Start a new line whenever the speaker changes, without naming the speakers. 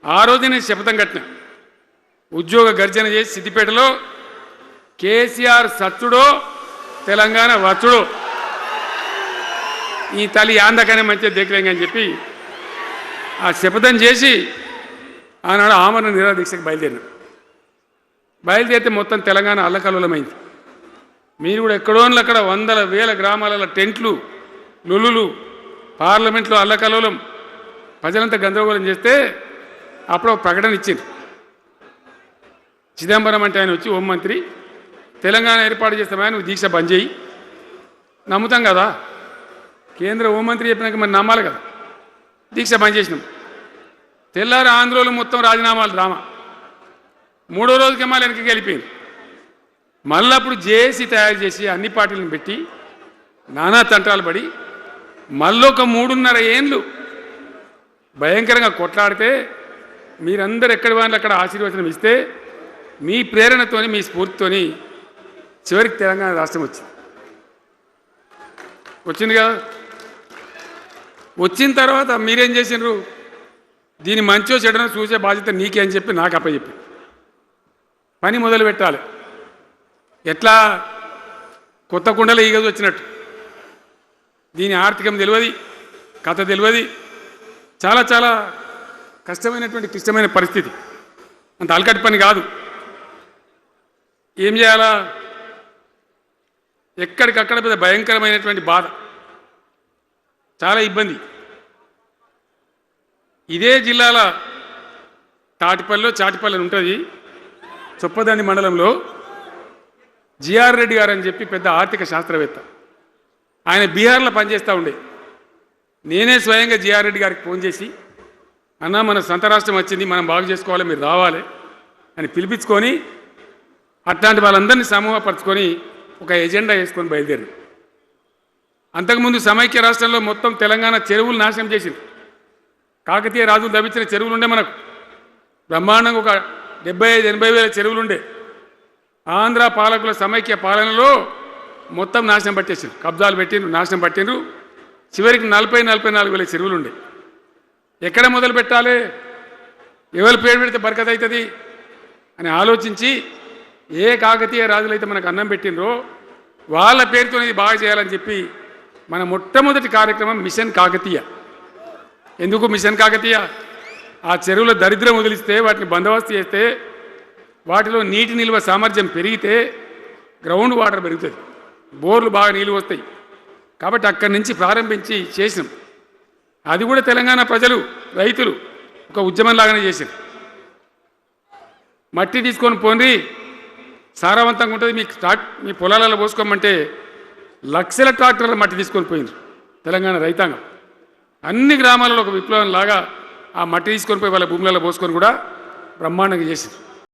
ఆ రోజు నేను శపథం కట్టిన ఉద్యోగ గర్జన చేసి సిద్దిపేటలో కేసీఆర్ సచ్చుడో తెలంగాణ వచ్చుడో ఈ తల్లి ఆందకనే మంచిగా దిగలేం అని చెప్పి ఆ శపథం చేసి ఆనాడు ఆమరణ నిరాహార దీక్షకు బయలుదేరితే మొత్తం తెలంగాణ అల్లకల్లోలమైంది. మీరు కూడా ఎక్కడోన్లు అక్కడ వందల వేల గ్రామాలలో టెంట్లు లొల్లులు పార్లమెంట్లో అల్లకల్లోలం ప్రజలంతా గందరగోళం చేస్తే అప్పుడు ఒక ప్రకటన ఇచ్చింది. చిదంబరం అంటే ఆయన వచ్చి హోంమంత్రి తెలంగాణ ఏర్పాటు చేస్తామని నువ్వు దీక్ష బంద్ చేయి. నమ్ముతాం కదా, కేంద్ర హోంమంత్రి చెప్పినాక మరి నమ్మాలి కదా. దీక్ష బంద్ చేసినాం. తెల్లారి ఆంధ్రోలు మొత్తం రాజీనామాలు డ్రామా. మూడో రోజుకి మళ్ళీ వెనక్కి వెళ్ళిపోయింది. మళ్ళీ అప్పుడు జేఏసీ తయారు చేసి అన్ని పార్టీలను పెట్టి నానా తంటాలు పడి మళ్ళొక 3.5 ఏళ్ళు భయంకరంగా కొట్లాడితే మీరందరూ ఎక్కడి వాళ్ళు అక్కడ ఆశీర్వచనం ఇస్తే మీ ప్రేరణతోని మీ స్ఫూర్తితోని చివరికి తెలంగాణ రాష్ట్రం వచ్చింది కదా. వచ్చిన తర్వాత మీరేం చేసినారు? దీని మంచో చెడనో చూసే బాధ్యత నీకే అని చెప్పి నాకు అప్పచెప్పి పని మొదలు పెట్టాలి. ఎట్లా కొత్త కుండలో ఈగ వచ్చినట్టు దీని ఆర్థికం తెలియదు, కథ తెలియదు. చాలా చాలా కష్టమైనటువంటి క్లిష్టమైన పరిస్థితి. అంత అలకటి పని కాదు. ఏం చేయాలా? ఎక్కడికక్కడ పెద్ద భయంకరమైనటువంటి బాధ, చాలా ఇబ్బంది. ఇదే జిల్లాల చాటిపల్లి ఉంటుంది, చొప్పదండి మండలంలో జిఆర్ రెడ్డి గారు అని చెప్పి పెద్ద ఆర్థిక శాస్త్రవేత్త. ఆయన బీహార్లో పనిచేస్తూ ఉండే. నేనే స్వయంగా జిఆర్ రెడ్డి గారికి ఫోన్ చేసి, అన్నా మన సొంత రాష్ట్రం వచ్చింది, మనం బాగు చేసుకోవాలి, మీరు రావాలి అని పిలిపించుకొని అట్లాంటి వాళ్ళందరినీ సమూహపరచుకొని ఒక ఎజెండా వేసుకొని బయలుదేరి. అంతకుముందు సమైక్య రాష్ట్రంలో మొత్తం తెలంగాణ చెరువులు నాశనం చేసింది. కాకతీయ రాజులు తవ్వించిన చెరువులు ఉండే మనకు బ్రహ్మాండంగా ఒక 75-80 వేల చెరువులు ఉండే. ఆంధ్ర పాలకుల సమైక్య పాలనలో మొత్తం నాశనం పట్టేసారు, కబ్జాలు పెట్టిండ్రు, నాశనం పట్టిండ్రు. చివరికి 40-44 వేల చెరువులు ఉండే. ఎక్కడ మొదలు పెట్టాలి, ఎవరి పేరు పెడితే బరకత అవుతుంది అని ఆలోచించి ఏ కాకతీయ రాజులైతే మనకు అన్నం పెట్టినరో వాళ్ళ పేరుతో ఇది బాగా చేయాలని చెప్పి మన మొట్టమొదటి కార్యక్రమం మిషన్ కాకతీయ. ఎందుకు మిషన్ కాకతీయ? ఆ చెరువుల దరిద్రం వదిలిస్తే, వాటిని బందోబస్తు చేస్తే, వాటిలో నీటి నిల్వ సామర్థ్యం పెరిగితే గ్రౌండ్ వాటర్ పెరుగుతుంది, బోర్లు బాగా నీళ్ళు వస్తాయి. కాబట్టి అక్కడి నుంచి ప్రారంభించి చేసినాం. అది కూడా తెలంగాణ ప్రజలు, రైతులు ఒక ఉద్యమంలాగానే చేశారు. మట్టి తీసుకొని పోండి, సారవంతంగా ఉంటుంది, మీ పొలాలలో పోసుకోమంటే లక్షల ట్రాక్టర్ల మట్టి తీసుకొని పోయింది తెలంగాణ రైతాంగం. అన్ని గ్రామాలలో ఒక విప్లవం లాగా ఆ మట్టి తీసుకొని పోయి వాళ్ళ భూములలో పోసుకొని కూడా బ్రహ్మాండంగా చేసింది.